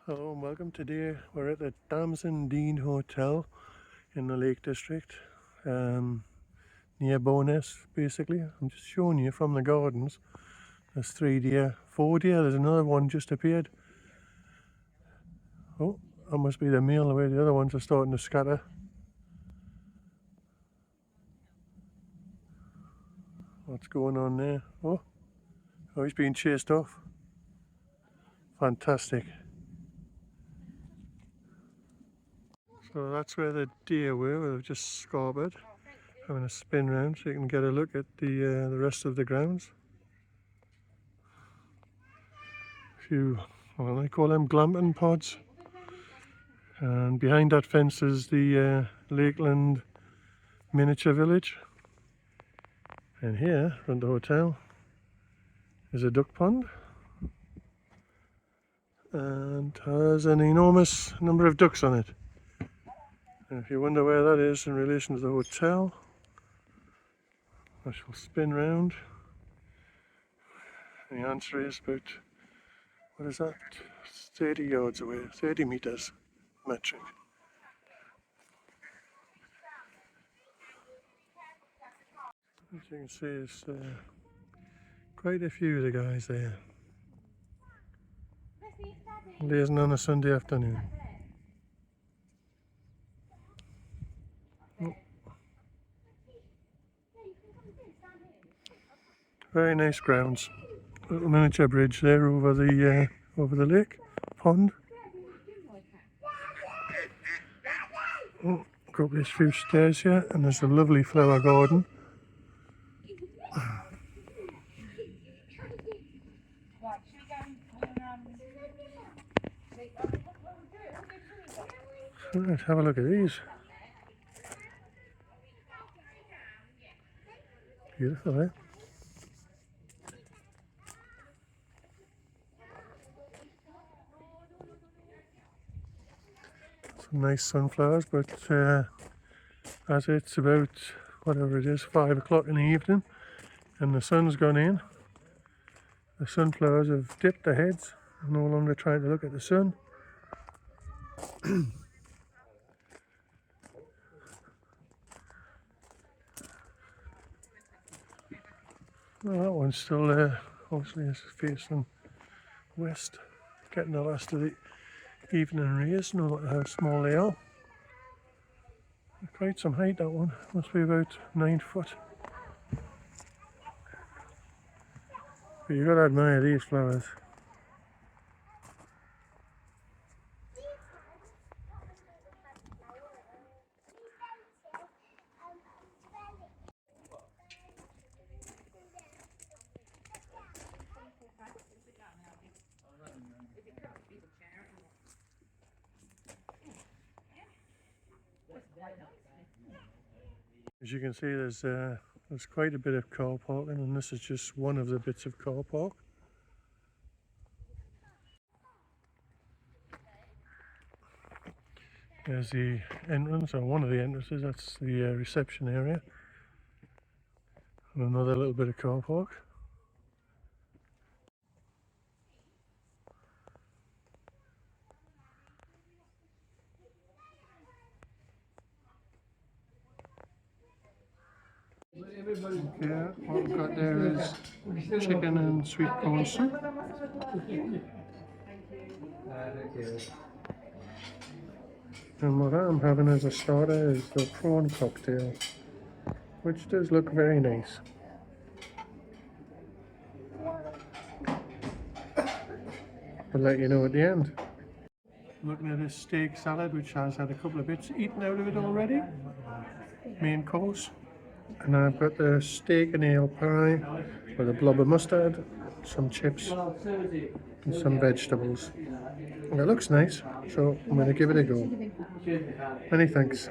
Hello and welcome. Today we're at the Damson Dene Hotel in the Lake District, near Bowness basically. I'm just showing you from the gardens. There's 3 deer, 4 deer, there's another one just appeared. Oh, that must be the male, the way the other ones are starting to scatter. What's going on there? Oh, he's being chased off. Fantastic. So that's where the deer were. They've just scarpered, having a spin round so you can get a look at the rest of the grounds. A few, well, I call them glamping pods. And behind that fence is the Lakeland miniature village. And here, around the hotel, is a duck pond. And has an enormous number of ducks on it. And if you wonder where that is in relation to the hotel, I shall spin round. The answer is about, what is that? 30 yards away, 30 meters metric. As you can see, there's quite a few of the guys there, lazing on a Sunday afternoon. Oh. Very nice grounds. Little miniature bridge there over the lake pond. Oh, go up these few stairs here, and there's a lovely flower garden. Let's have a look at these. Beautiful, eh? Some nice sunflowers, but as it's about, whatever it is, 5 o'clock in the evening and the sun's gone in, the sunflowers have dipped their heads, no longer trying to look at the sun. Well, that one's still there, obviously it's facing west, getting the last of the evening rays, no matter how small they are. Quite some height, that one, must be about 9 foot. But you've got to admire these flowers. As you can see, there's quite a bit of car parking, and this is just one of the bits of car park. There's the entrance, or one of the entrances, that's the reception area. And another little bit of car park. Okay, what we've got there is chicken and sweet corn soup. And what I'm having as a starter is the prawn cocktail, which does look very nice. I'll let you know at the end. Looking at this steak salad, which has had a couple of bits eaten out of it already. Main course. And I've got the steak and ale pie with a blob of mustard, some chips and some vegetables. And it looks nice, so I'm going to give it a go. Many thanks.